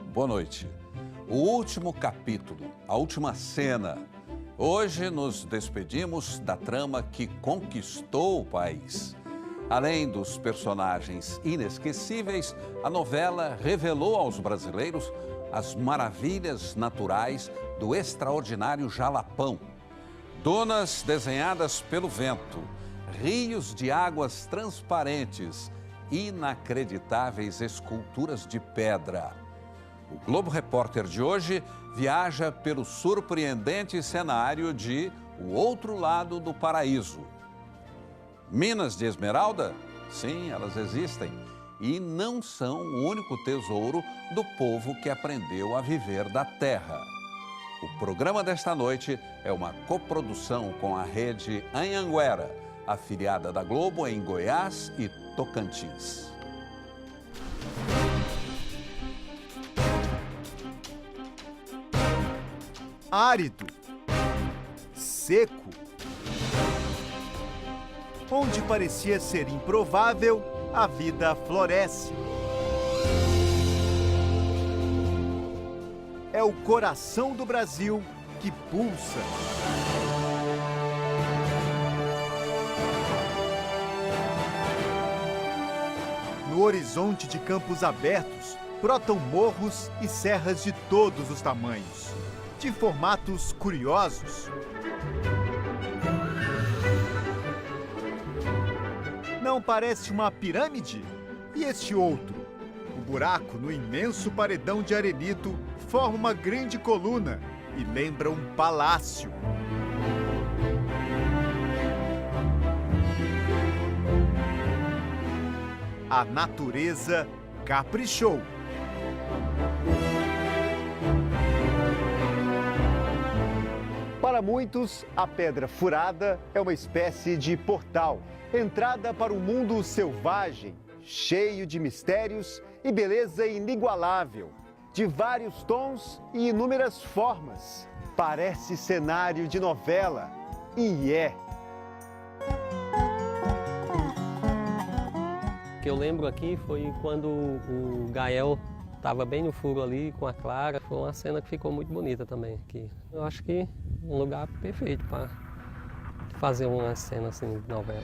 boa noite. O último capítulo, a última cena. Hoje nos despedimos da trama que conquistou o país. Além dos personagens inesquecíveis, a novela revelou aos brasileiros as maravilhas naturais do extraordinário Jalapão. Dunas desenhadas pelo vento, rios de águas transparentes, inacreditáveis esculturas de pedra. O Globo Repórter de hoje viaja pelo surpreendente cenário de O Outro Lado do Paraíso. Minas de esmeralda? Sim, elas existem. E não são o único tesouro do povo que aprendeu a viver da terra. O programa desta noite é uma coprodução com a rede Anhanguera, afiliada da Globo em Goiás e Tocantins. Árido, seco, onde parecia ser improvável, a vida floresce. É o coração do Brasil que pulsa. No horizonte de campos abertos, brotam morros e serras de todos os tamanhos, de formatos curiosos. Não parece uma pirâmide? E este outro? O buraco no imenso paredão de arenito forma uma grande coluna e lembra um palácio. A natureza caprichou. Para muitos, a Pedra Furada é uma espécie de portal, entrada para um mundo selvagem, cheio de mistérios e beleza inigualável, de vários tons e inúmeras formas. Parece cenário de novela, e é. O que eu lembro aqui foi quando o Gael estava bem no furo ali com a Clara. Foi uma cena que ficou muito bonita também aqui. Eu acho que um lugar perfeito para fazer uma cena assim de novela.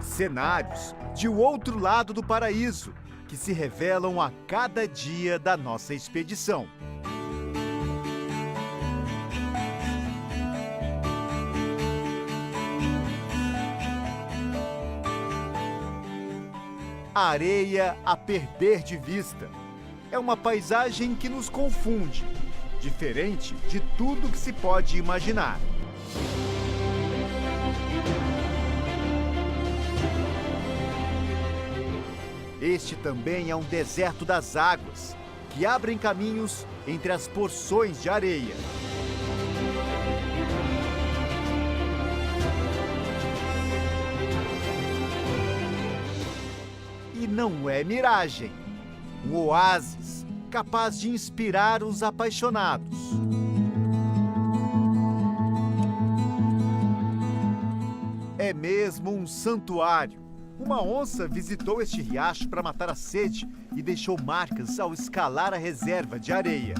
Cenários de O Outro Lado do Paraíso, que se revelam a cada dia da nossa expedição. A areia a perder de vista. É uma paisagem que nos confunde, diferente de tudo que se pode imaginar. Este também é um deserto das águas, que abrem caminhos entre as porções de areia. E não é miragem, um oásis capaz de inspirar os apaixonados. É mesmo um santuário. Uma onça visitou este riacho para matar a sede e deixou marcas ao escalar a reserva de areia.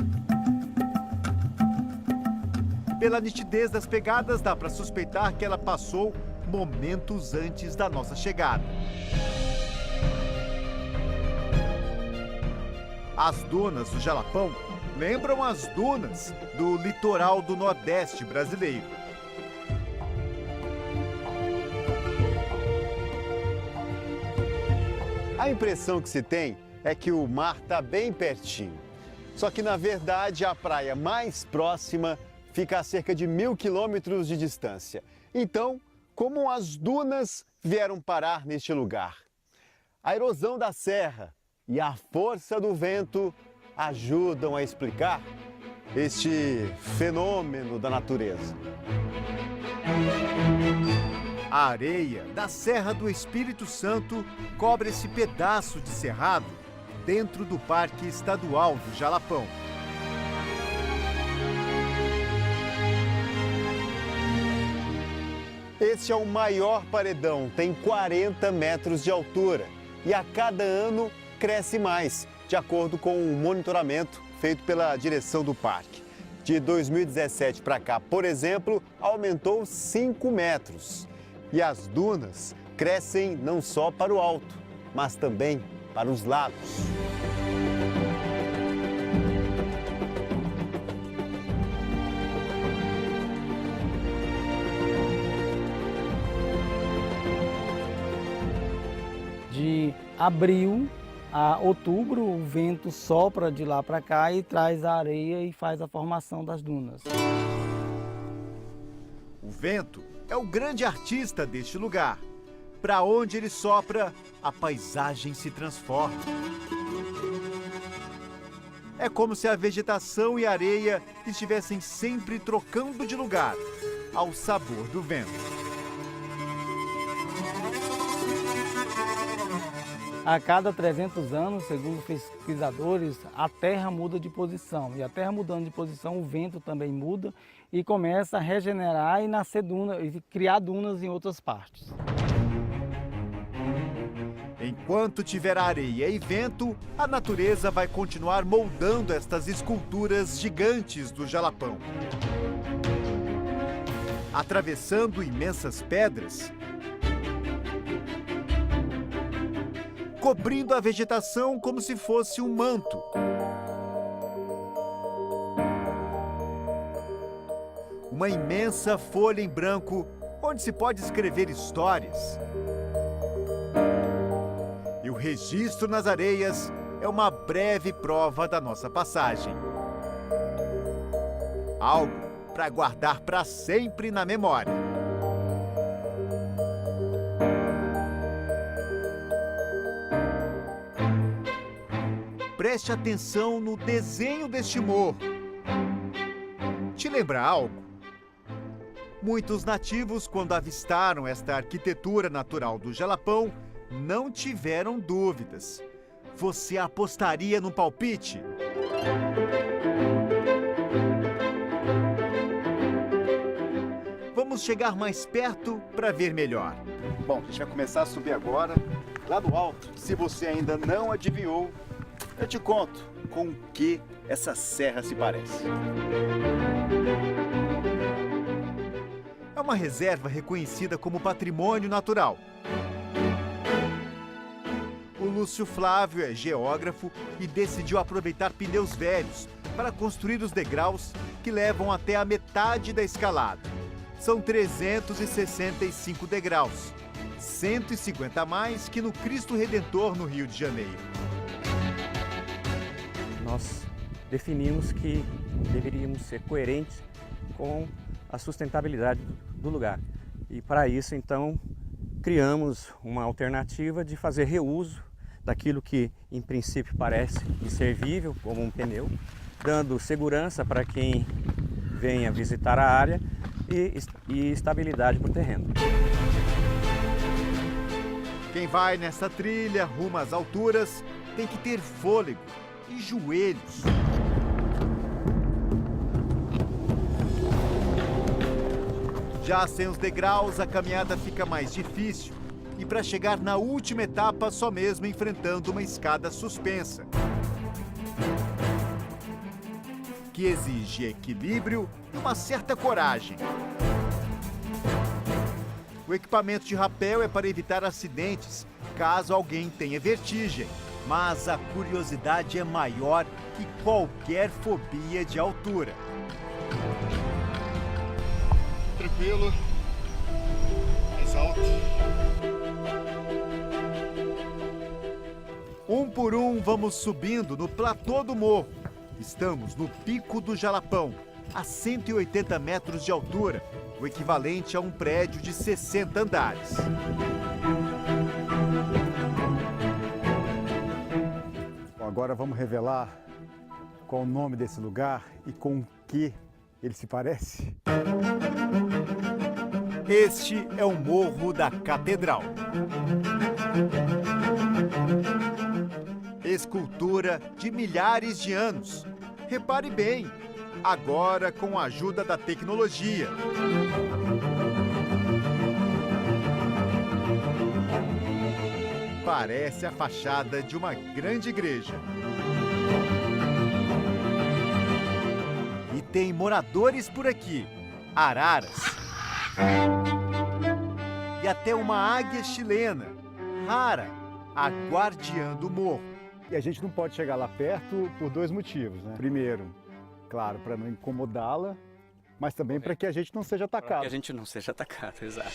Pela nitidez das pegadas, dá para suspeitar que ela passou momentos antes da nossa chegada. As dunas do Jalapão lembram as dunas do litoral do Nordeste brasileiro. A impressão que se tem é que o mar está bem pertinho. Só que, na verdade, a praia mais próxima fica a cerca de 1.000 quilômetros de distância. Então, como as dunas vieram parar neste lugar? A erosão da serra e a força do vento ajudam a explicar este fenômeno da natureza. A areia da Serra do Espírito Santo cobre esse pedaço de cerrado dentro do Parque Estadual do Jalapão. Este é o maior paredão, tem 40 metros de altura. E a cada ano, cresce mais, de acordo com um monitoramento feito pela direção do parque. De 2017 para cá, por exemplo, aumentou 5 metros. E as dunas crescem não só para o alto, mas também para os lados. De abril a outubro, o vento sopra de lá para cá e traz a areia e faz a formação das dunas. O vento é o grande artista deste lugar. Para onde ele sopra, a paisagem se transforma. É como se a vegetação e a areia estivessem sempre trocando de lugar, ao sabor do vento. A cada 300 anos, segundo pesquisadores, a Terra muda de posição. E a Terra mudando de posição, o vento também muda e começa a regenerar e nascer dunas, e criar dunas em outras partes. Enquanto tiver areia e vento, a natureza vai continuar moldando estas esculturas gigantes do Jalapão. Atravessando imensas pedras, cobrindo a vegetação como se fosse um manto. Uma imensa folha em branco, onde se pode escrever histórias. E o registro nas areias é uma breve prova da nossa passagem. Algo para guardar para sempre na memória. Preste atenção no desenho deste morro. Te lembra algo? Muitos nativos, quando avistaram esta arquitetura natural do Jalapão, não tiveram dúvidas. Você apostaria no palpite? Vamos chegar mais perto para ver melhor. Bom, a gente vai começar a subir agora, lá do alto. Se você ainda não adivinhou, eu te conto com o que essa serra se parece. É uma reserva reconhecida como patrimônio natural. O Lúcio Flávio é geógrafo e decidiu aproveitar pneus velhos para construir os degraus que levam até a metade da escalada. São 365 degraus, 150 a mais que no Cristo Redentor, no Rio de Janeiro. Nós definimos que deveríamos ser coerentes com a sustentabilidade do lugar. E para isso, então, criamos uma alternativa de fazer reuso daquilo que, em princípio, parece inservível, como um pneu, dando segurança para quem venha visitar a área e estabilidade para o terreno. Quem vai nessa trilha rumo às alturas tem que ter fôlego e joelhos. Já sem os degraus, a caminhada fica mais difícil. E para chegar na última etapa, só mesmo enfrentando uma escada suspensa, que exige equilíbrio e uma certa coragem. O equipamento de rapel é para evitar acidentes, caso alguém tenha vertigem. Mas a curiosidade é maior que qualquer fobia de altura. Tranquilo. Mais alto. Um por um, vamos subindo no platô do morro. Estamos no Pico do Jalapão, a 180 metros de altura, o equivalente a um prédio de 60 andares. Agora vamos revelar qual o nome desse lugar e com o que ele se parece. Este é o Morro da Catedral. Escultura de milhares de anos. Repare bem, agora com a ajuda da tecnologia. parece a fachada de uma grande igreja. E tem moradores por aqui, araras. E até uma águia chilena, rara, a guardiã do morro. E a gente não pode chegar lá perto por dois motivos, né? Primeiro, claro, para não incomodá-la, mas também para que a gente não seja atacado. Para que a gente não seja atacado, exato.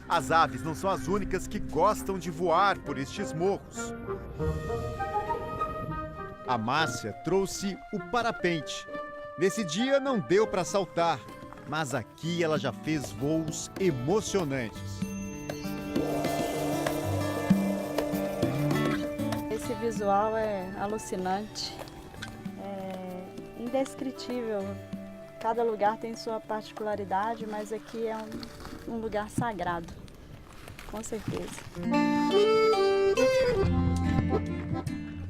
As aves não são as únicas que gostam de voar por estes morros. A Márcia trouxe o parapente. Nesse dia não deu para saltar, mas aqui ela já fez voos emocionantes. Esse visual é alucinante, é indescritível. Cada lugar tem sua particularidade, mas aqui é um lugar sagrado, com certeza.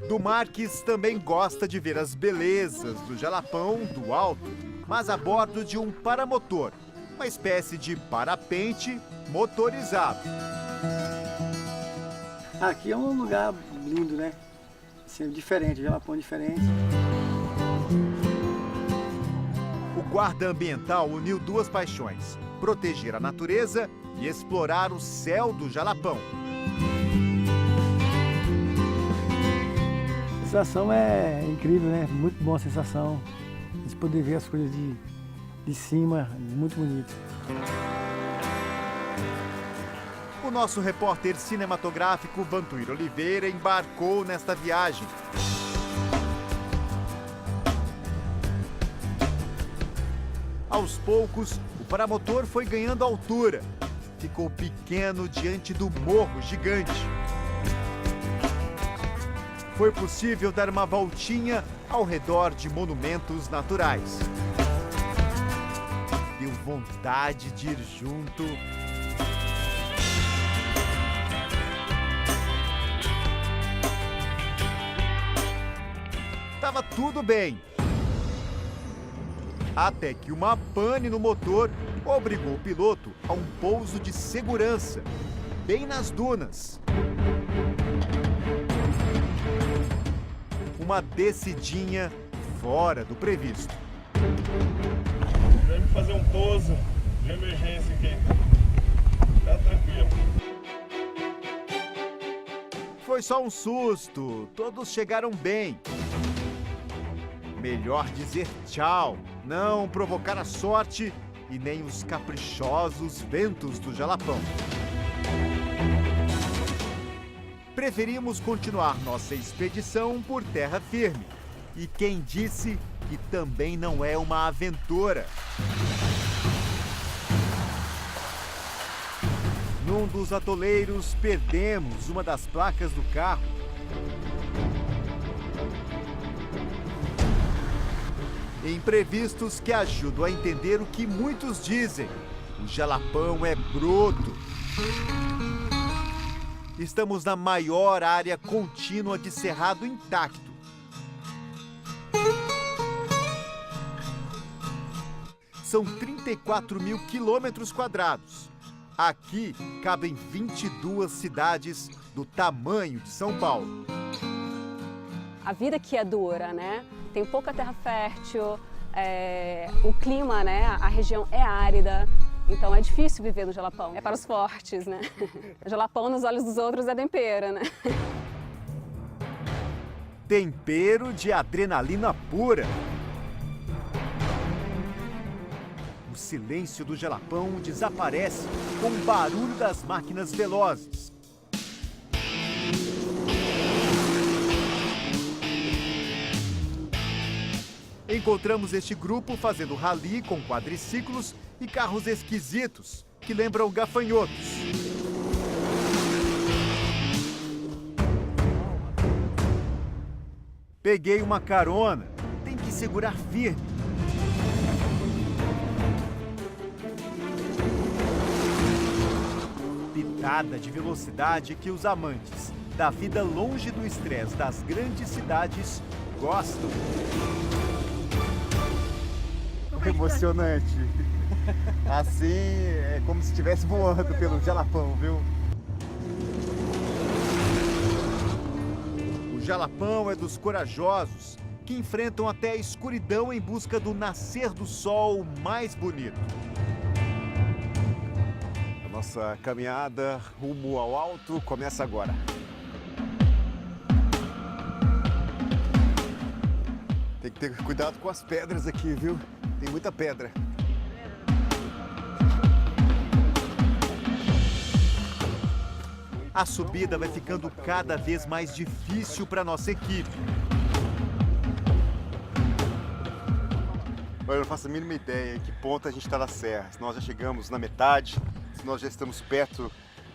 Du Marques também gosta de ver as belezas do Jalapão do alto, mas a bordo de um paramotor, uma espécie de parapente motorizado. Aqui é um lugar lindo, né? Assim, diferente, Jalapão diferente. O guarda ambiental uniu duas paixões: proteger a natureza e explorar o céu do Jalapão. A sensação é incrível, né? Muito boa a sensação. A gente poder ver as coisas de cima, muito bonito. O nosso repórter cinematográfico Vantuir Oliveira embarcou nesta viagem. Aos poucos, o paramotor foi ganhando altura. Ficou pequeno diante do morro gigante. Foi possível dar uma voltinha ao redor de monumentos naturais. Deu vontade de ir junto. Tava tudo bem. Até que uma pane no motor obrigou o piloto a um pouso de segurança, bem nas dunas. Uma descidinha fora do previsto. Vamos fazer um pouso de emergência aqui. Tá tranquilo. Foi só um susto, todos chegaram bem. Melhor dizer tchau, não provocar a sorte e nem os caprichosos ventos do Jalapão. Preferimos continuar nossa expedição por terra firme. E quem disse que também não é uma aventura? Num dos atoleiros, perdemos uma das placas do carro. Imprevistos que ajudam a entender o que muitos dizem: o Jalapão é broto. Estamos na maior área contínua de cerrado intacto. São 34 mil quilômetros quadrados. Aqui cabem 22 cidades do tamanho de São Paulo. A vida aqui é dura, né? Tem pouca terra fértil, o clima, né? A região é árida. Então é difícil viver no Jalapão, é para os fortes, né? O Jalapão nos olhos dos outros é tempero, né? Tempero de adrenalina pura. O silêncio do Jalapão desaparece com o barulho das máquinas velozes. Encontramos este grupo fazendo rally com quadriciclos e carros esquisitos que lembram gafanhotos. Peguei uma carona, tem que segurar firme. Pitada de velocidade que os amantes da vida longe do estresse das grandes cidades gostam. Emocionante. Assim é como se estivesse voando pelo Jalapão, viu? O Jalapão é dos corajosos que enfrentam até a escuridão em busca do nascer do sol mais bonito. A nossa caminhada rumo ao alto começa agora. Tem que ter cuidado com as pedras aqui, viu? Tem muita pedra. A subida vai ficando cada vez mais difícil para nossa equipe. Olha, eu não faço a mínima ideia em que ponto a gente está na serra. Se nós já chegamos na metade, se nós já estamos perto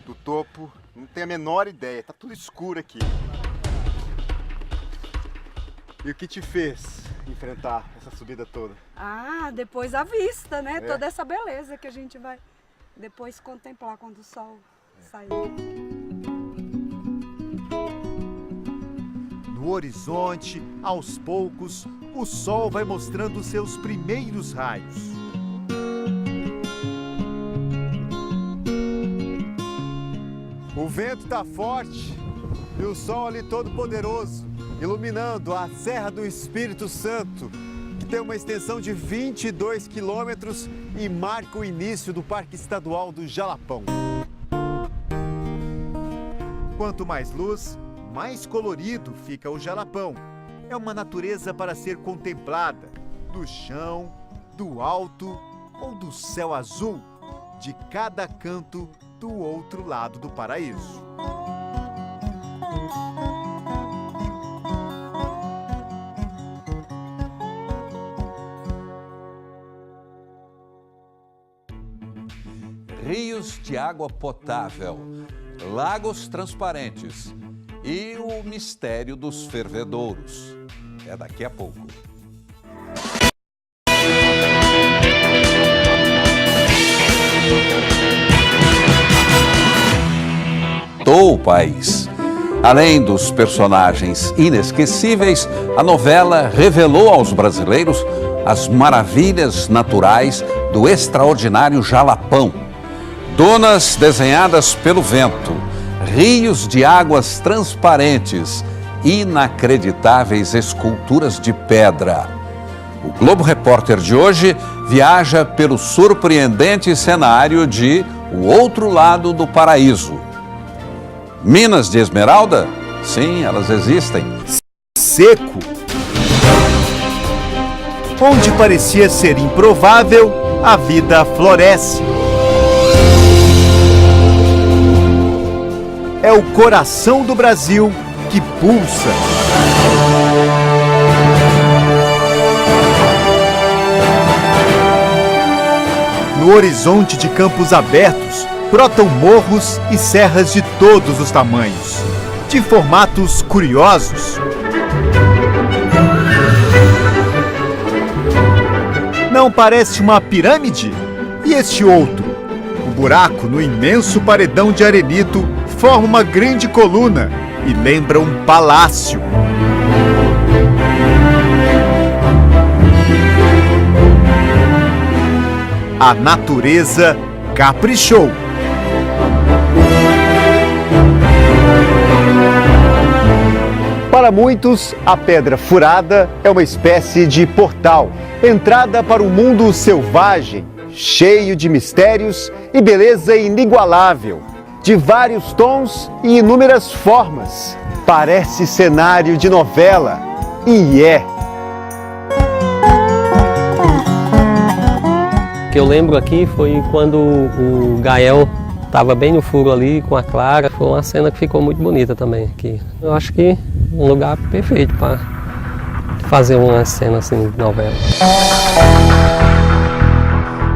do topo. Não tenho a menor ideia, tá tudo escuro aqui. E o que te fez enfrentar essa subida toda? Ah, depois a vista, né? É. Toda essa beleza que a gente vai depois contemplar quando o sol sair. No horizonte, aos poucos, o sol vai mostrando seus primeiros raios. O vento tá forte e o sol ali todo poderoso, iluminando a Serra do Espírito Santo, que tem uma extensão de 22 quilômetros e marca o início do Parque Estadual do Jalapão. Quanto mais luz, mais colorido fica o Jalapão. É uma natureza para ser contemplada, do chão, do alto ou do céu azul, de cada canto do outro lado do paraíso. Rios de água potável, lagos transparentes e o mistério dos fervedouros. É daqui a pouco. O país. Além dos personagens inesquecíveis, a novela revelou aos brasileiros as maravilhas naturais do extraordinário Jalapão. Dunas desenhadas pelo vento, rios de águas transparentes, inacreditáveis esculturas de pedra. O Globo Repórter de hoje viaja pelo surpreendente cenário de O Outro Lado do Paraíso. Minas de esmeralda? Sim, elas existem. Seco. Onde parecia ser improvável, a vida floresce. É o coração do Brasil que pulsa. No horizonte de campos abertos, brotam morros e serras de todos os tamanhos, de formatos curiosos. Não parece uma pirâmide? E este outro? O buraco no imenso paredão de arenito forma uma grande coluna e lembra um palácio. A natureza caprichou. Para muitos, a Pedra Furada é uma espécie de portal, entrada para um mundo selvagem, cheio de mistérios e beleza inigualável, de vários tons e inúmeras formas. Parece cenário de novela, e é. O que eu lembro aqui foi quando o Gael estava bem no furo ali com a Clara. Foi uma cena que ficou muito bonita também aqui. Eu acho que um lugar perfeito para fazer uma cena assim de novela.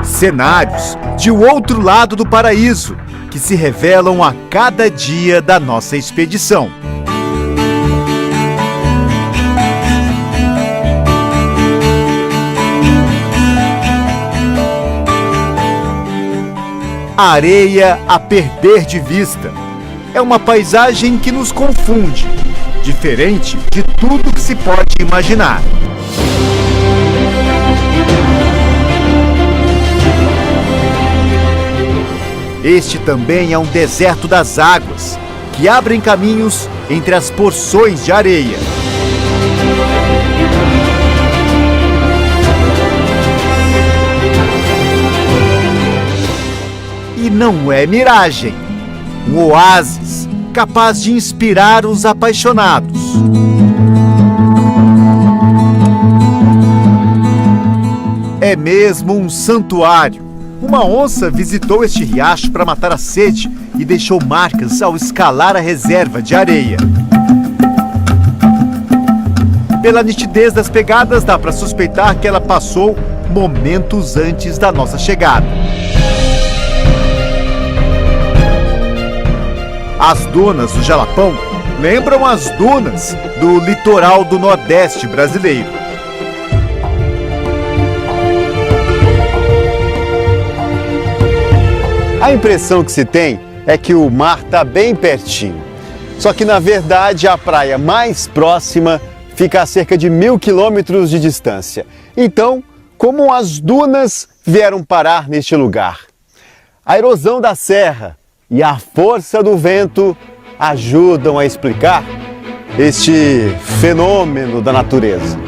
Cenários de O Outro Lado do Paraíso, que se revelam a cada dia da nossa expedição. A areia a perder de vista. É uma paisagem que nos confunde, diferente de tudo que se pode imaginar. Este também é um deserto das águas, que abrem caminhos entre as porções de areia. E não é miragem, um oásis capaz de inspirar os apaixonados. É mesmo um santuário. Uma onça visitou este riacho para matar a sede e deixou marcas ao escalar a reserva de areia. Pela nitidez das pegadas, dá para suspeitar que ela passou momentos antes da nossa chegada. As dunas do Jalapão lembram as dunas do litoral do Nordeste brasileiro. A impressão que se tem é que o mar está bem pertinho. Só que, na verdade, a praia mais próxima fica a cerca de 1.000 quilômetros de distância. Então, como as dunas vieram parar neste lugar? A erosão da serra e a força do vento ajudam a explicar este fenômeno da natureza.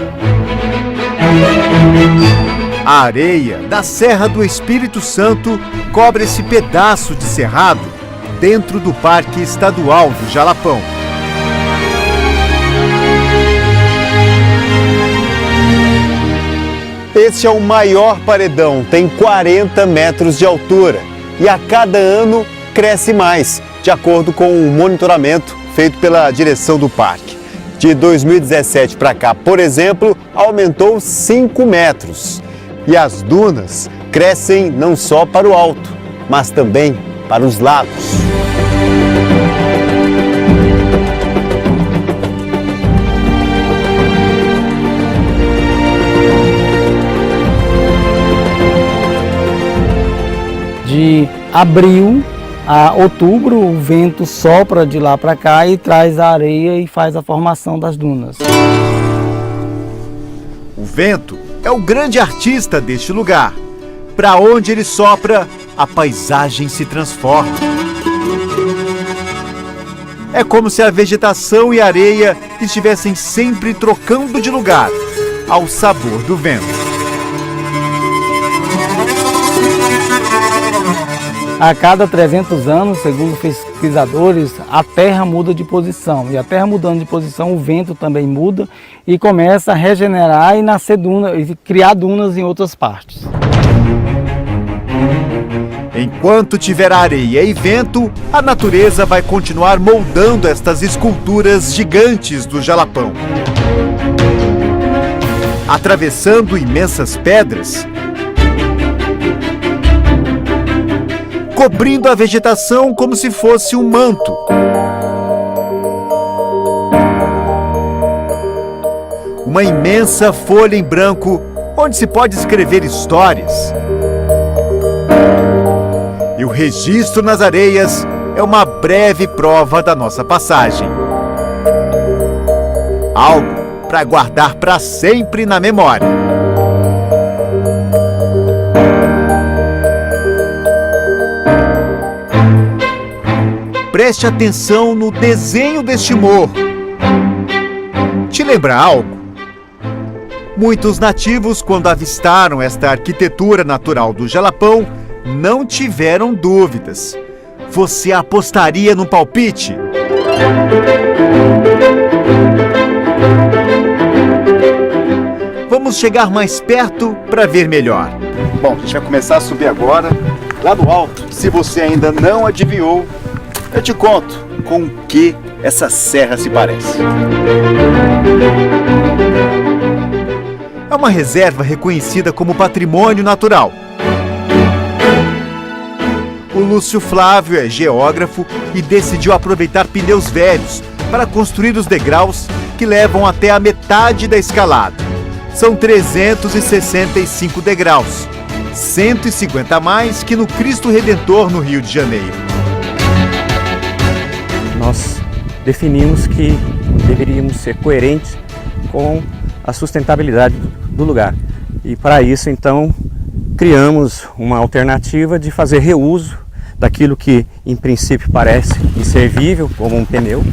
A areia da Serra do Espírito Santo cobre esse pedaço de cerrado dentro do Parque Estadual do Jalapão. Este é o maior paredão, tem 40 metros de altura e a cada ano cresce mais, de acordo com o monitoramento feito pela direção do parque. De 2017 para cá, por exemplo, aumentou 5 metros. E as dunas crescem não só para o alto, mas também para os lados. De abril a outubro, o vento sopra de lá para cá e traz a areia e faz a formação das dunas. O vento é o grande artista deste lugar. Para onde ele sopra, a paisagem se transforma. É como se a vegetação e a areia estivessem sempre trocando de lugar, ao sabor do vento. A cada 300 anos, segundo pesquisadores, a Terra muda de posição. E a Terra mudando de posição, o vento também muda e começa a regenerar e nascer dunas, e criar dunas em outras partes. Enquanto tiver areia e vento, a natureza vai continuar moldando estas esculturas gigantes do Jalapão. Atravessando imensas pedras, cobrindo a vegetação como se fosse um manto. Uma imensa folha em branco, onde se pode escrever histórias. E o registro nas areias é uma breve prova da nossa passagem. Algo para guardar para sempre na memória. Preste atenção no desenho deste morro. Te lembra algo? Muitos nativos, quando avistaram esta arquitetura natural do Jalapão, não tiveram dúvidas. Você apostaria no palpite? Vamos chegar mais perto para ver melhor. Bom, a gente vai começar a subir agora, lá no alto. Se você ainda não adivinhou, eu te conto com o que essa serra se parece. É uma reserva reconhecida como patrimônio natural. O Lúcio Flávio é geógrafo e decidiu aproveitar pneus velhos para construir os degraus que levam até a metade da escalada. São 365 degraus, 150 a mais que no Cristo Redentor, no Rio de Janeiro. Nós definimos que deveríamos ser coerentes com a sustentabilidade do lugar. E para isso, então, criamos uma alternativa de fazer reuso daquilo que em princípio parece inservível, como um pneu,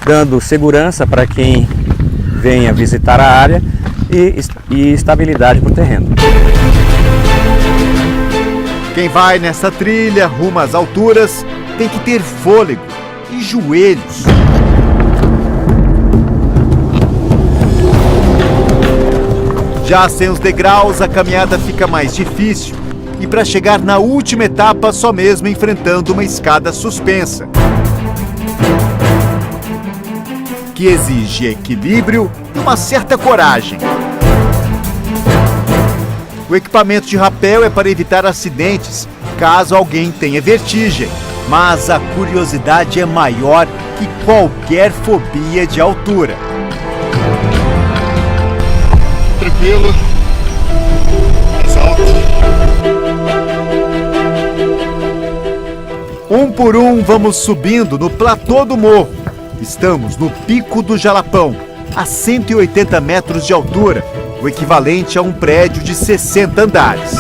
dando segurança para quem venha visitar a área e estabilidade para o terreno. Quem vai nessa trilha rumo às alturas tem que ter fôlego e joelhos. Já sem os degraus, a caminhada fica mais difícil e para chegar na última etapa, só mesmo enfrentando uma escada suspensa, que exige equilíbrio e uma certa coragem. O equipamento de rapel é para evitar acidentes, caso alguém tenha vertigem, mas a curiosidade é maior que qualquer fobia de altura. Tranquilo, mais alto. Um por um vamos subindo no platô do morro. Estamos no Pico do Jalapão, a 180 metros de altura, o equivalente a um prédio de 60 andares.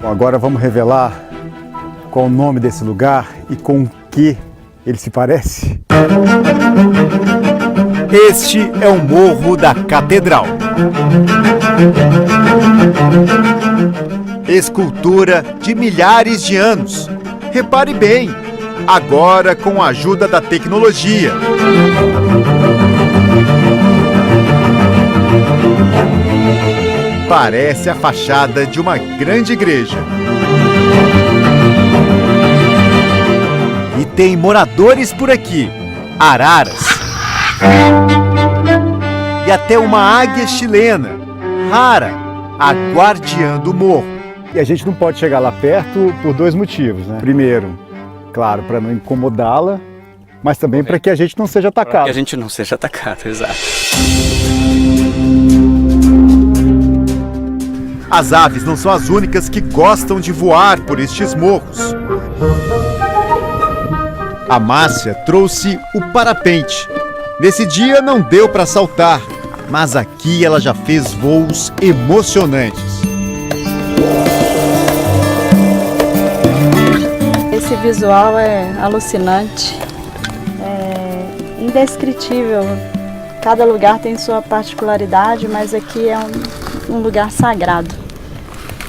Bom, agora vamos revelar qual o nome desse lugar e com que ele se parece. Este é o Morro da Catedral. Escultura de milhares de anos. Repare bem, agora com a ajuda da tecnologia. Parece a fachada de uma grande igreja. E tem moradores por aqui, araras. E até uma águia chilena, rara, a guardiã do morro. E a gente não pode chegar lá perto por dois motivos, né? Primeiro, claro, para não incomodá-la, mas também para que a gente não seja atacado. Para que a gente não seja atacado, exato. As aves não são as únicas que gostam de voar por estes morros. A Márcia trouxe o parapente. Nesse dia não deu para saltar, mas aqui ela já fez voos emocionantes. Esse visual é alucinante, é indescritível. Cada lugar tem sua particularidade, mas aqui é um lugar sagrado,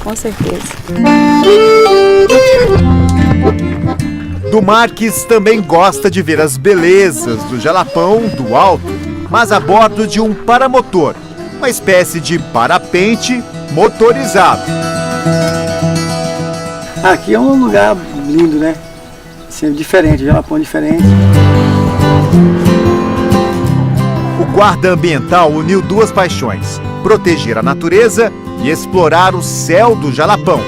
com certeza. Dumarques também gosta de ver as belezas do Jalapão do alto, mas a bordo de um paramotor, uma espécie de parapente motorizado. Aqui é um lugar lindo, né? Sempre diferente, Jalapão diferente. O guarda ambiental uniu duas paixões: proteger a natureza e explorar o céu do Jalapão.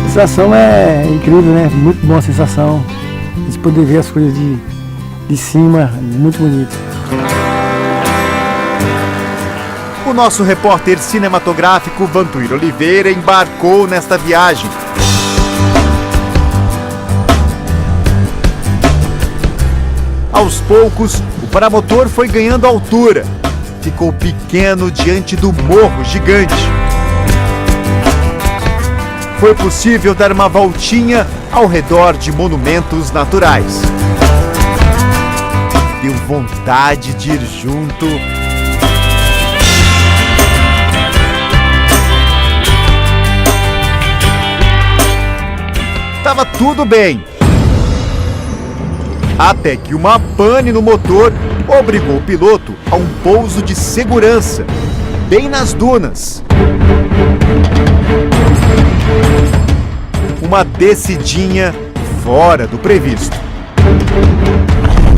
A sensação é incrível, né? Muito boa a sensação. De poder ver as coisas de cima, muito bonito. O nosso repórter cinematográfico Vantuir Oliveira embarcou nesta viagem. Aos poucos, o paramotor foi ganhando altura. Ficou pequeno diante do morro gigante. Foi possível dar uma voltinha ao redor de monumentos naturais. Deu vontade de ir junto. Tava tudo bem. Até que uma pane no motor obrigou o piloto a um pouso de segurança, bem nas dunas. Uma descidinha fora do previsto.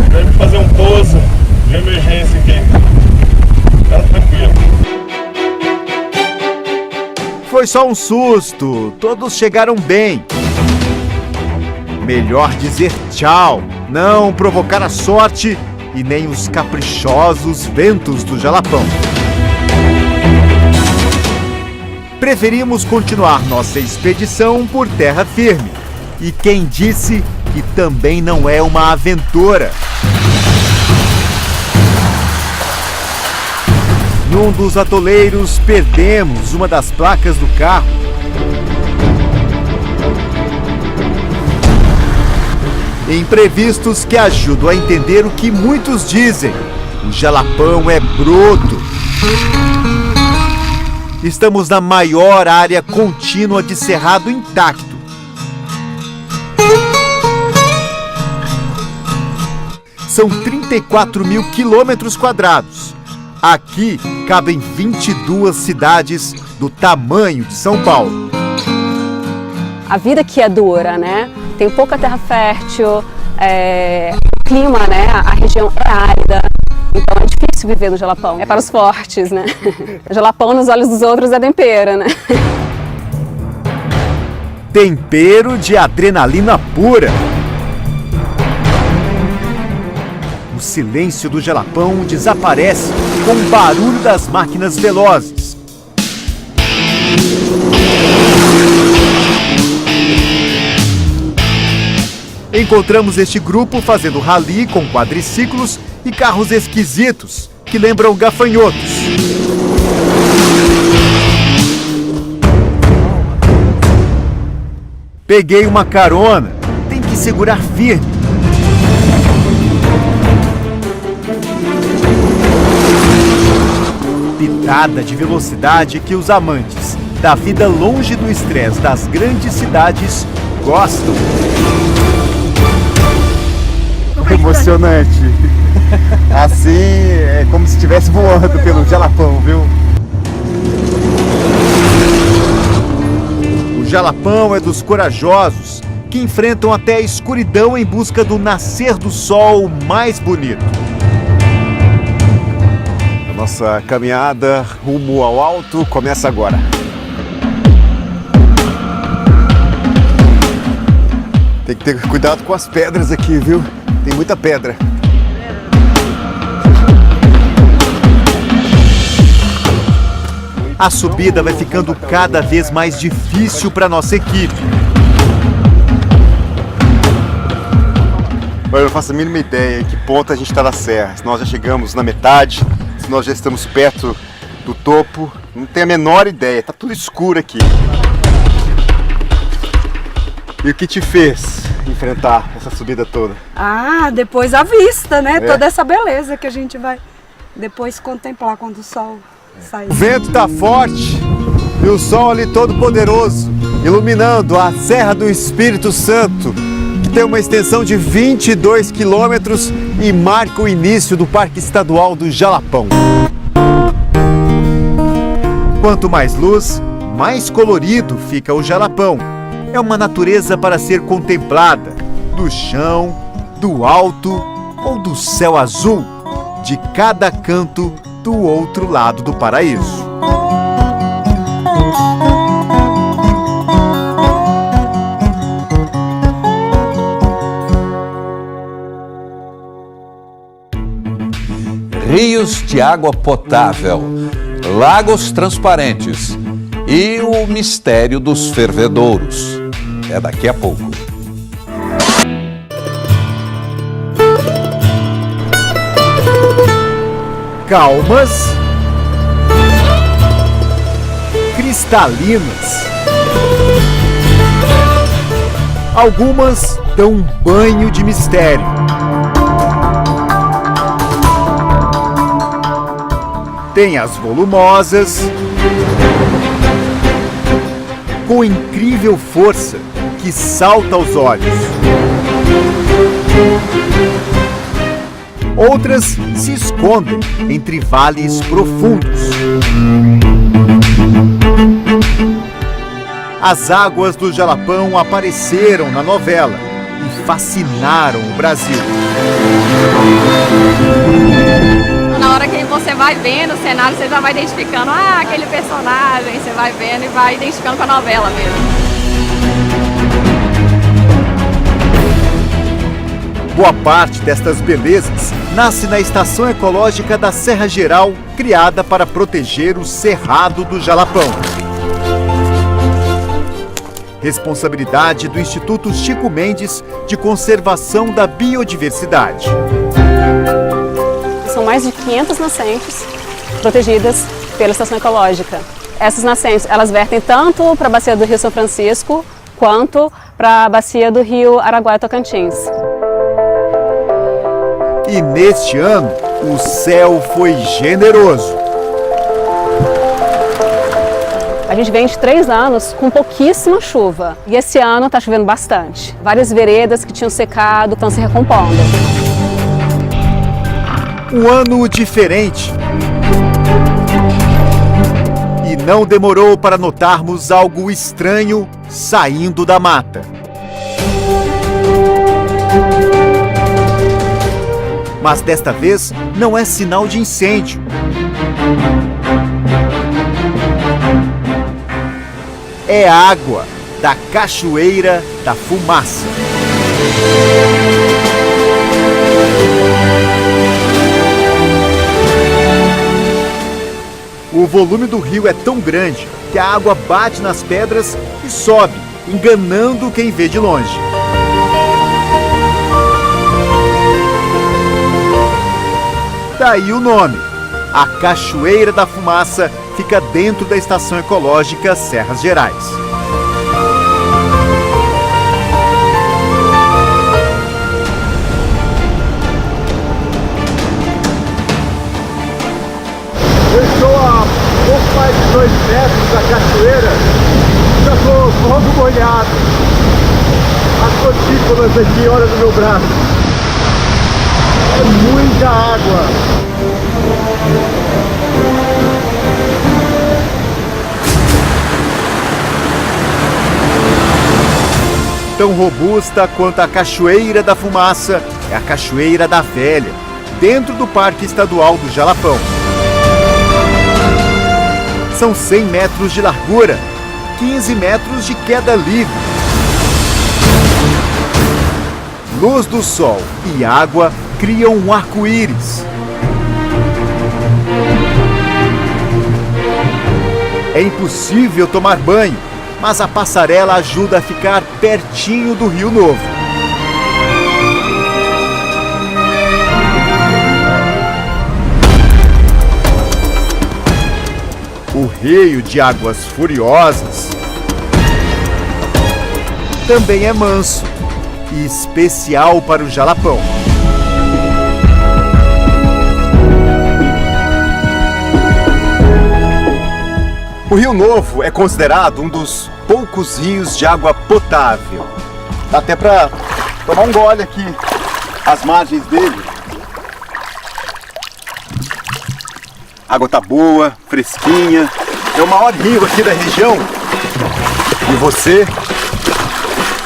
Deve fazer um pouso de emergência aqui. Tá tranquilo. Foi só um susto, todos chegaram bem. Melhor dizer tchau, não provocar a sorte e nem os caprichosos ventos do Jalapão. Preferimos continuar nossa expedição por terra firme. E quem disse que também não é uma aventura? Num dos atoleiros, perdemos uma das placas do carro. Imprevistos que ajudam a entender o que muitos dizem: o Jalapão é broto. Estamos na maior área contínua de cerrado intacto. São 34 mil quilômetros quadrados. Aqui cabem 22 cidades do tamanho de São Paulo. A vida aqui é dura, né? Tem pouca terra fértil, o clima, né? A região é árida, então é difícil viver no Jalapão. É para os fortes, né? O Jalapão nos olhos dos outros é tempero, né? Tempero de adrenalina pura. O silêncio do Jalapão desaparece com o barulho das máquinas velozes. Encontramos este grupo fazendo rally com quadriciclos e carros esquisitos que lembram gafanhotos. Peguei uma carona, tem que segurar firme. Pitada de velocidade que os amantes da vida longe do estresse das grandes cidades gostam. Emocionante. Assim, é como se estivesse voando pelo Jalapão, viu? O Jalapão é dos corajosos que enfrentam até a escuridão em busca do nascer do sol mais bonito. A nossa caminhada rumo ao alto começa agora. Tem que ter cuidado com as pedras aqui, viu? Tem muita pedra. A subida vai ficando cada vez mais difícil para nossa equipe. Eu não faço a mínima ideia em que ponto a gente está na serra. Se nós já chegamos na metade, se nós já estamos perto do topo. Não tenho a menor ideia, tá tudo escuro aqui. E o que te fez enfrentar essa subida toda? Ah, depois a vista, né? Toda essa beleza que a gente vai depois contemplar quando o sol sair. O vento tá forte e o sol ali todo poderoso, iluminando a Serra do Espírito Santo, que tem uma extensão de 22 quilômetros e marca o início do Parque Estadual do Jalapão. Quanto mais luz, mais colorido fica o Jalapão. É uma natureza para ser contemplada, do chão, do alto ou do céu azul, de cada canto do outro lado do paraíso. Rios de água potável, lagos transparentes e o mistério dos fervedouros. É daqui a pouco. Calmas, cristalinas. Algumas dão um banho de mistério. Tem as volumosas, com incrível força que salta aos olhos. Outras se escondem entre vales profundos. As águas do Jalapão apareceram na novela e fascinaram o Brasil. Na hora que você vai vendo o cenário, você já vai identificando, aquele personagem, você vai vendo e vai identificando com a novela mesmo. Boa parte destas belezas nasce na Estação Ecológica da Serra Geral, criada para proteger o Cerrado do Jalapão. Responsabilidade do Instituto Chico Mendes de Conservação da Biodiversidade. São mais de 500 nascentes protegidas pela Estação Ecológica. Essas nascentes, elas vertem tanto para a bacia do Rio São Francisco, quanto para a bacia do Rio Araguaia-Tocantins. E neste ano, o céu foi generoso. A gente vem de 3 anos com pouquíssima chuva e esse ano está chovendo bastante. Várias veredas que tinham secado estão se recompondo. Um ano diferente. E não demorou para notarmos algo estranho saindo da mata. Mas desta vez não é sinal de incêndio. É água da Cachoeira da Fumaça. O volume do rio é tão grande que a água bate nas pedras e sobe, enganando quem vê de longe. Daí o nome. A Cachoeira da Fumaça fica dentro da Estação Ecológica Serras Gerais. Eu estou a pouco mais de 2 metros da cachoeira, já estou todo molhado. As gotículas aqui, olha no meu braço. É muita água. Tão robusta quanto a Cachoeira da Fumaça é a Cachoeira da Velha, dentro do Parque Estadual do Jalapão. São 100 metros de largura, 15 metros de queda livre. Luz do sol e água criam um arco-íris. É impossível tomar banho, mas a passarela ajuda a ficar pertinho do Rio Novo. O Rio de Águas Furiosas também é manso e especial para o Jalapão. O Rio Novo é considerado um dos poucos rios de água potável. Dá até para tomar um gole aqui, as margens dele. A água tá boa, fresquinha. É o maior rio aqui da região. E você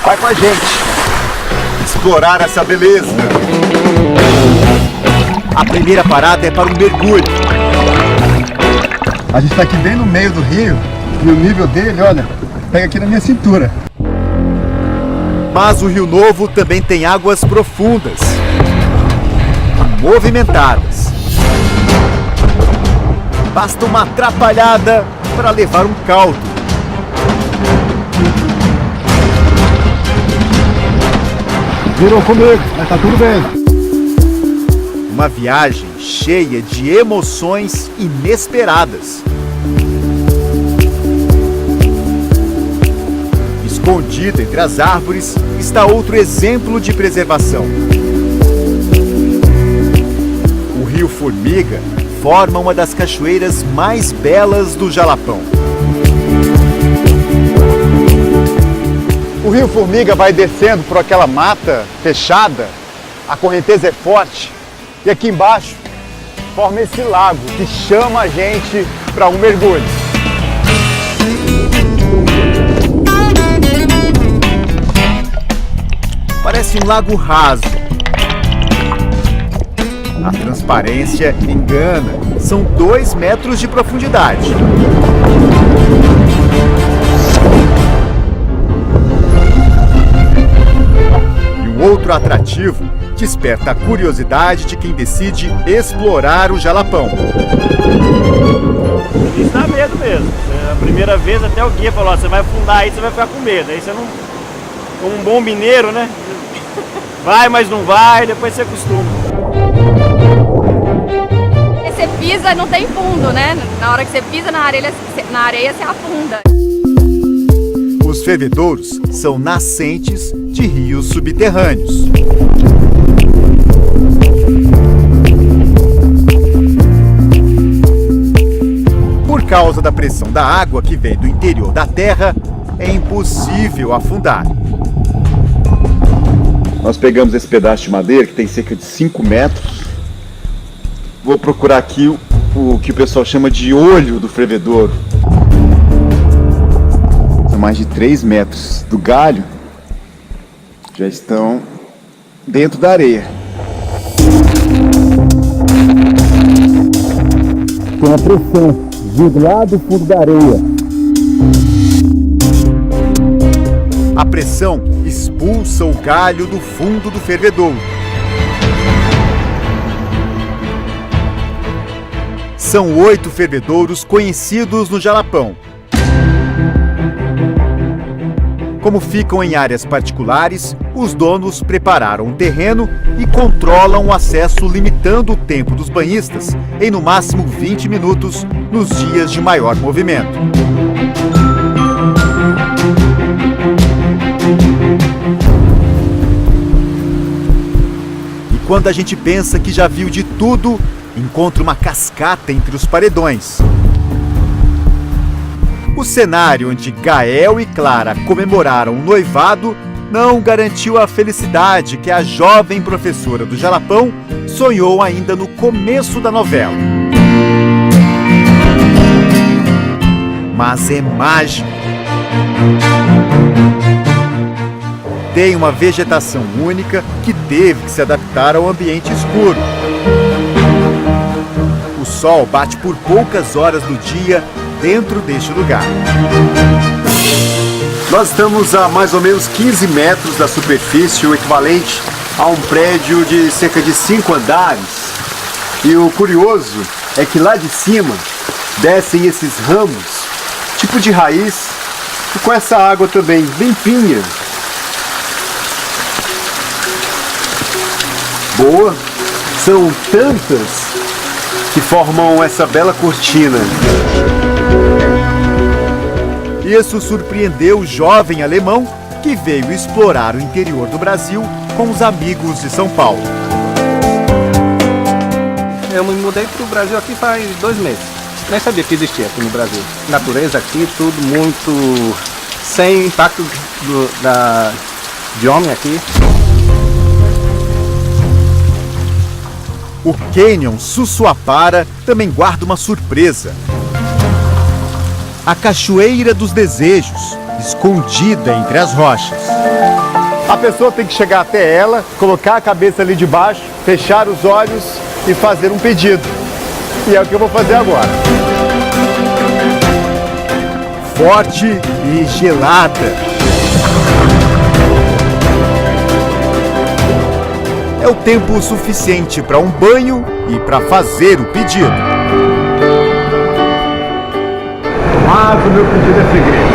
vai com a gente explorar essa beleza. A primeira parada é para um mergulho. A gente está aqui bem no meio do rio e o nível dele, olha, pega aqui na minha cintura. Mas o Rio Novo também tem águas profundas, movimentadas. Basta uma atrapalhada para levar um caldo. Viram comigo, mas tá tudo bem. Uma viagem cheia de emoções inesperadas. Escondido entre as árvores está outro exemplo de preservação. O Rio Formiga forma uma das cachoeiras mais belas do Jalapão. O Rio Formiga vai descendo por aquela mata fechada, a correnteza é forte e aqui embaixo forma esse lago que chama a gente para um mergulho. Parece um lago raso. A transparência engana. São 2 metros de profundidade. E um outro atrativo desperta a curiosidade de quem decide explorar o Jalapão. Isso dá medo mesmo. A primeira vez até o guia falou, você vai afundar aí, você vai ficar com medo. Aí você não, como um bom mineiro, né? Vai, mas não vai, depois você acostuma. você pisa não tem fundo, né? Na hora que você pisa na areia você afunda. Os fervedouros são nascentes de rios subterrâneos. Por causa da pressão da água que vem do interior da terra, é impossível afundar. Nós pegamos esse pedaço de madeira que tem cerca de 5 metros. Vou procurar aqui o que o pessoal chama de olho do fervedouro. São mais de 3 metros do galho. Já estão dentro da areia. Com a pressão vindo lá do fundo da areia. A pressão expulsa o galho do fundo do fervedouro. São 8 fervedouros conhecidos no Jalapão. Como ficam em áreas particulares, os donos prepararam um terreno e controlam o acesso, limitando o tempo dos banhistas em no máximo 20 minutos nos dias de maior movimento. E quando a gente pensa que já viu de tudo, encontra uma cascata entre os paredões. O cenário onde Gael e Clara comemoraram o noivado não garantiu a felicidade que a jovem professora do Jalapão sonhou ainda no começo da novela. Mas é mágico. Tem uma vegetação única que teve que se adaptar ao ambiente escuro. O sol bate por poucas horas do dia dentro deste lugar. Nós estamos a mais ou menos 15 metros da superfície, o equivalente a um prédio de cerca de 5 andares. E o curioso é que lá de cima descem esses ramos, tipo de raiz, e com essa água também limpinha. Boa, são tantas que formam essa bela cortina. Isso surpreendeu o jovem alemão que veio explorar o interior do Brasil com os amigos de São Paulo. Eu me mudei para o Brasil aqui faz 2 meses. Nem sabia que existia aqui no Brasil. Natureza aqui, tudo muito sem impacto de homem aqui. O Canyon Sussuapara também guarda uma surpresa. A Cachoeira dos Desejos, escondida entre as rochas. A pessoa tem que chegar até ela, colocar a cabeça ali debaixo, fechar os olhos e fazer um pedido. E é o que eu vou fazer agora. Forte e gelada. É o tempo suficiente para um banho e para fazer o pedido. Mas o meu pedido é segredo.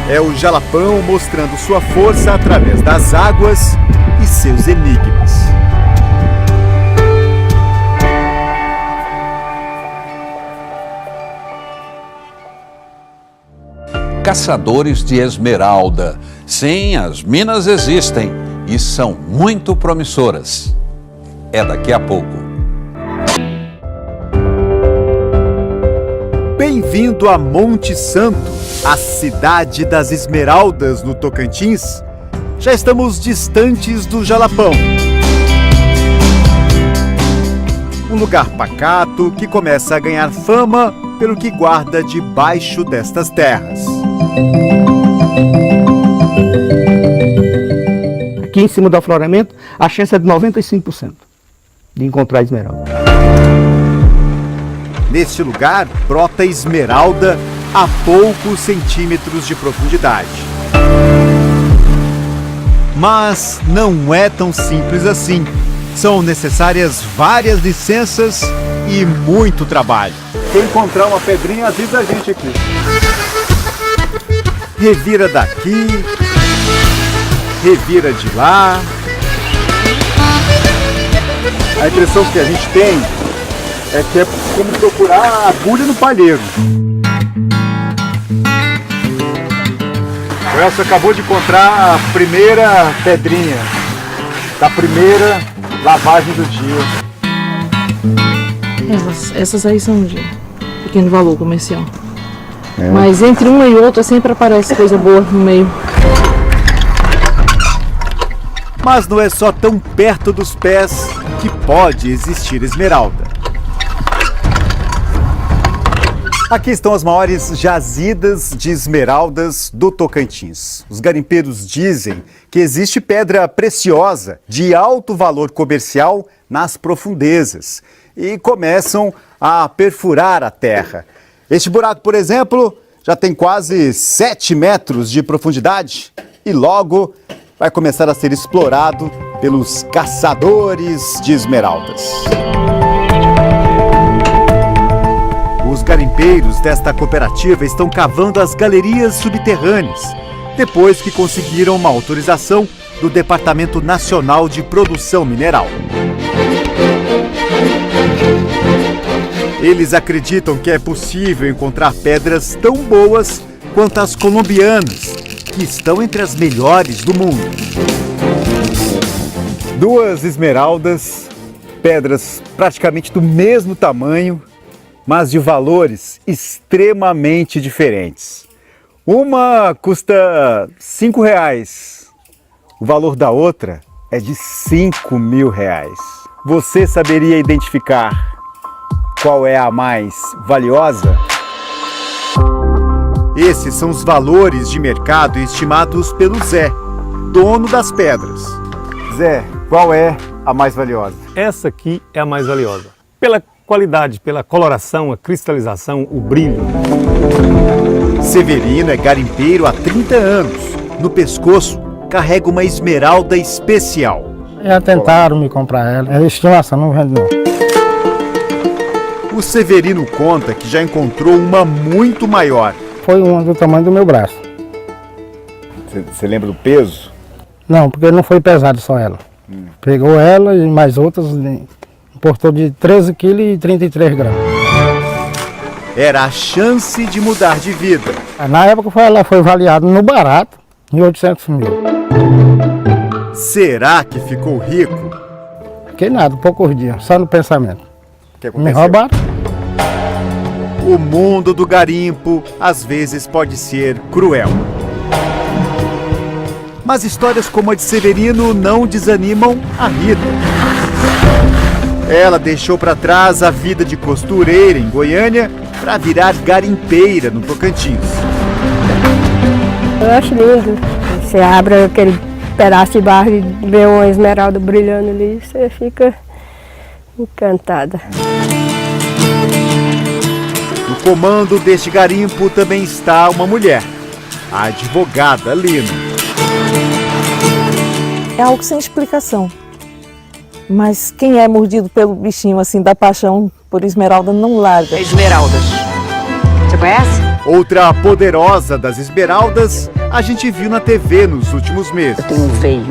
É o Jalapão mostrando sua força através das águas e seus enigmas. Caçadores de esmeralda. Sim, as minas existem e são muito promissoras. É daqui a pouco. Bem-vindo a Monte Santo, a cidade das esmeraldas no Tocantins. Já estamos distantes do Jalapão. Um lugar pacato que começa a ganhar fama pelo que guarda debaixo destas terras. Aqui em cima do afloramento, a chance é de 95% de encontrar esmeralda. Neste lugar, brota esmeralda a poucos centímetros de profundidade. Mas não é tão simples assim. São necessárias várias licenças e muito trabalho. Quem encontrar uma pedrinha, avisa a gente aqui. Revira daqui, revira de lá. A impressão que a gente tem é que é como procurar a agulha no palheiro. O Elcio acabou de encontrar a primeira pedrinha da primeira lavagem do dia. Essas aí são de pequeno valor comercial. Mas entre uma e outra sempre aparece coisa boa no meio. Mas não é só tão perto dos pés que pode existir esmeralda. Aqui estão as maiores jazidas de esmeraldas do Tocantins. Os garimpeiros dizem que existe pedra preciosa de alto valor comercial nas profundezas e começam a perfurar a terra. Este buraco, por exemplo, já tem quase 7 metros de profundidade e logo vai começar a ser explorado pelos caçadores de esmeraldas. Os garimpeiros desta cooperativa estão cavando as galerias subterrâneas, depois que conseguiram uma autorização do Departamento Nacional de Produção Mineral. Eles acreditam que é possível encontrar pedras tão boas quanto as colombianas, que estão entre as melhores do mundo. 2 esmeraldas, pedras praticamente do mesmo tamanho, mas de valores extremamente diferentes. Uma custa R$5, o valor da outra é de R$5.000. Você saberia identificar qual é a mais valiosa? Esses são os valores de mercado estimados pelo Zé, dono das pedras. Zé, qual é a mais valiosa? Essa aqui é a mais valiosa. Pela qualidade, pela coloração, a cristalização, o brilho. Severino é garimpeiro há 30 anos. No pescoço, carrega uma esmeralda especial. Já tentaram me comprar ela. É estimação, não vende não. O Severino conta que já encontrou uma muito maior. Foi uma do tamanho do meu braço. Você lembra do peso? Não, porque não foi pesado só ela. Pegou ela e mais outras, importou de 13,33 kg. Era a chance de mudar de vida. Na época ela foi avaliada no barato, em 800 mil. Será que ficou rico? Fiquei nada, poucos dias, só no pensamento. Me roubaram. O mundo do garimpo às vezes pode ser cruel. Mas histórias como a de Severino não desanimam a Rita. Ela deixou para trás a vida de costureira em Goiânia para virar garimpeira no Tocantins. Eu acho lindo. Você abre aquele pedaço de barro e vê uma esmeralda brilhando ali, você fica encantada. No comando deste garimpo também está uma mulher, a advogada Lina. É algo sem explicação. Mas quem é mordido pelo bichinho assim da paixão por esmeralda não larga. Esmeraldas. Você conhece? Outra poderosa das esmeraldas a gente viu na TV nos últimos meses. Eu tenho um veio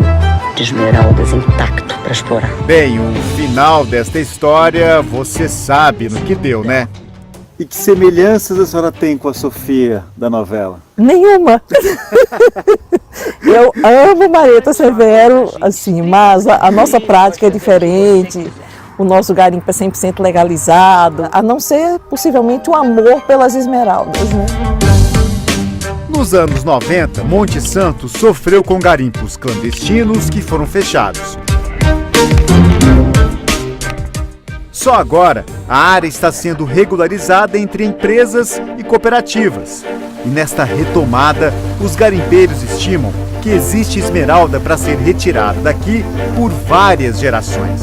de esmeraldas intacto para explorar. Bem, o final desta história você sabe no que deu, né? E que semelhanças a senhora tem com a Sofia da novela? Nenhuma. Eu amo Marieta Severo, assim, mas a nossa prática é diferente. O nosso garimpo é 100% legalizado, a não ser possivelmente o amor pelas esmeraldas, né? Nos anos 90, Monte Santo sofreu com garimpos clandestinos que foram fechados. Só agora, a área está sendo regularizada entre empresas e cooperativas. E nesta retomada, os garimpeiros estimam que existe esmeralda para ser retirada daqui por várias gerações.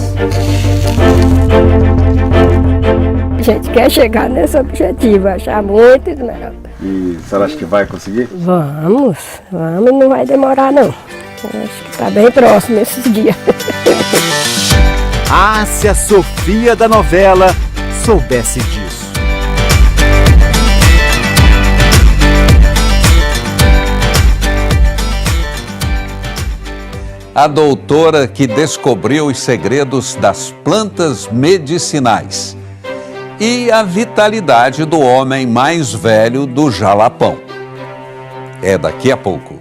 A gente quer chegar nesse objetivo, achar muito esmeralda. E a senhora acha que vai conseguir? Vamos, não vai demorar não. Acho que está bem próximo esses dias. Ah, se a Sofia da novela soubesse disso. a doutora que descobriu os segredos das plantas medicinais e a vitalidade do homem mais velho do Jalapão. É daqui a pouco.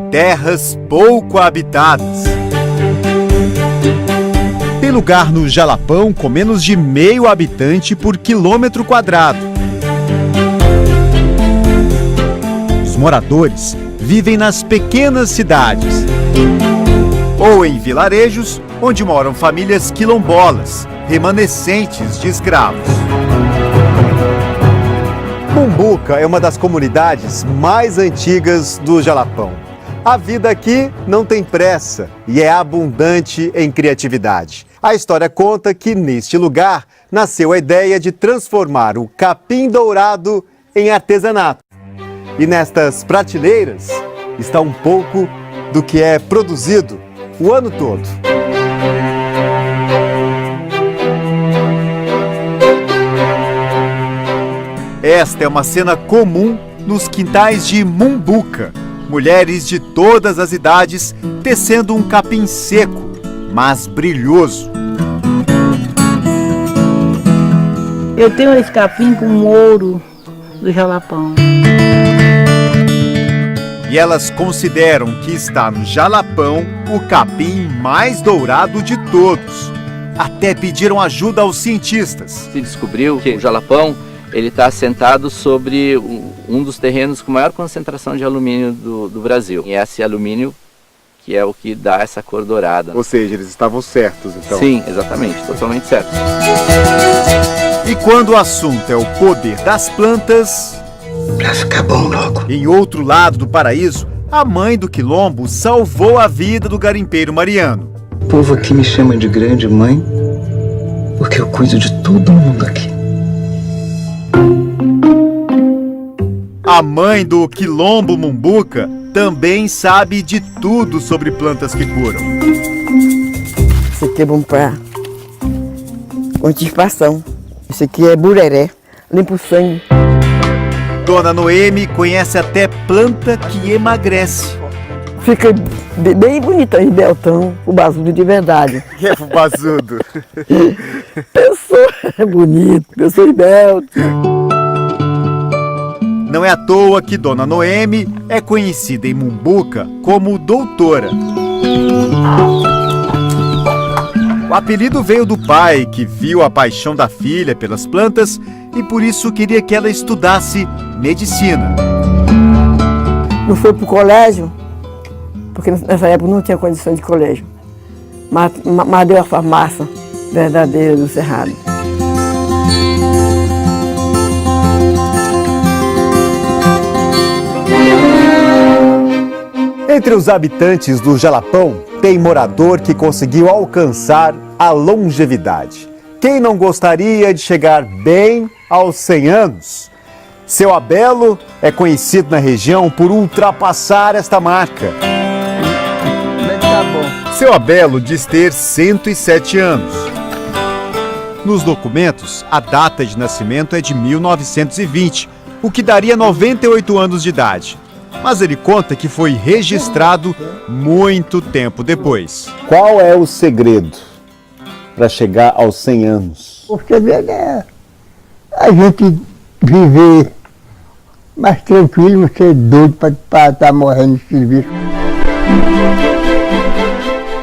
Terras pouco habitadas. Tem lugar no Jalapão com menos de meio habitante por quilômetro quadrado. Os moradores vivem nas pequenas cidades ou em vilarejos onde moram famílias quilombolas, remanescentes de escravos. Mumbuca é uma das comunidades mais antigas do Jalapão. A vida aqui não tem pressa e é abundante em criatividade. A história conta que neste lugar nasceu a ideia de transformar o capim dourado em artesanato. E nestas prateleiras está um pouco do que é produzido o ano todo. Esta é uma cena comum nos quintais de Mumbuca. Mulheres de todas as idades tecendo um capim seco, mas brilhoso. Eu tenho esse capim com ouro do Jalapão. E elas consideram que está no Jalapão o capim mais dourado de todos. Até pediram ajuda aos cientistas. Se descobriu que o Jalapão ele está assentado sobre um dos terrenos com maior concentração de alumínio do Brasil. E esse alumínio que é o que dá essa cor dourada. Ou seja, eles estavam certos, então. Sim, exatamente, totalmente certo. E quando o assunto é o poder das plantas... Pra ficar bom logo. Em outro lado do paraíso, a mãe do quilombo salvou a vida do garimpeiro Mariano. O povo aqui me chama de grande mãe porque eu cuido de todo mundo aqui. A mãe do quilombo Mumbuca também sabe de tudo sobre plantas que curam. Isso aqui é bom para constipação. Isso aqui é bureré, limpa o sangue. Dona Noemi conhece até planta que emagrece. Fica bem bonita em Beltão, o basudo de verdade. Que é o basudo? Pessoa bonita, pessoa Beltão. Não é à toa que Dona Noemi é conhecida em Mumbuca como doutora. O apelido veio do pai, que viu a paixão da filha pelas plantas e por isso queria que ela estudasse medicina. Não foi para o colégio, porque nessa época não tinha condição de colégio, mas deu a farmácia verdadeira do Cerrado. Entre os habitantes do Jalapão, tem morador que conseguiu alcançar a longevidade. Quem não gostaria de chegar bem aos 100 anos? Seu Abelo é conhecido na região por ultrapassar esta marca. Seu Abelo diz ter 107 anos. Nos documentos, a data de nascimento é de 1920, o que daria 98 anos de idade. Mas ele conta que foi registrado muito tempo depois. Qual é o segredo para chegar aos 100 anos? Porque é a gente viver mais tranquilo, não ser doido para estar morrendo de serviço.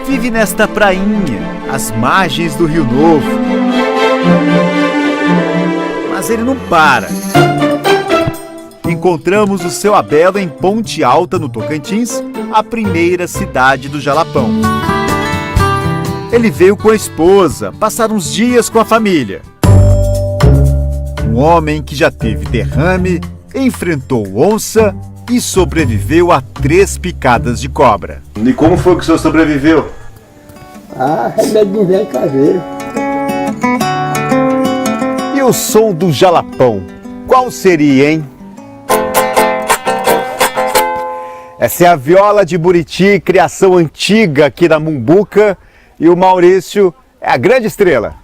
Vive nesta prainha, às margens do Rio Novo. Mas ele não para. Encontramos o seu Abelo em Ponte Alta, no Tocantins, a primeira cidade do Jalapão. Ele veio com a esposa, passar uns dias com a família. Um homem que já teve derrame, enfrentou onça e sobreviveu a 3 picadas de cobra. E como foi que o senhor sobreviveu? Remédio velho caseiro. E o som do Jalapão, qual seria, hein? Essa é a viola de Buriti, criação antiga aqui da Mumbuca, e o Maurício é a grande estrela.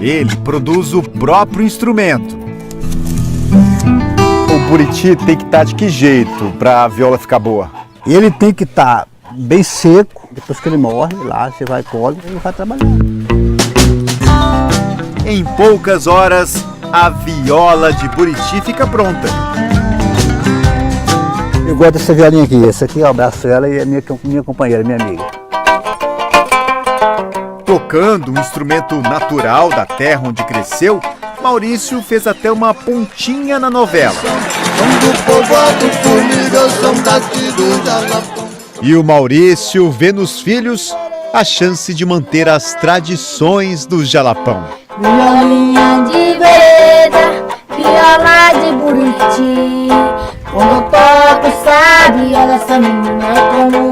Ele produz o próprio instrumento. O buriti tem que estar de que jeito para a viola ficar boa? Ele tem que estar bem seco, depois que ele morre, lá você vai, colhe e vai trabalhar. Em poucas horas, a viola de buriti fica pronta. Eu gosto dessa violinha aqui, essa aqui eu abraço ela e é minha companheira, minha amiga. Tocando um instrumento natural da terra onde cresceu, Maurício fez até uma pontinha na novela. E o Maurício vê nos filhos a chance de manter as tradições do Jalapão. Violinha de vereda, viola de buriti. Quando eu toco essa viola, essa menina é como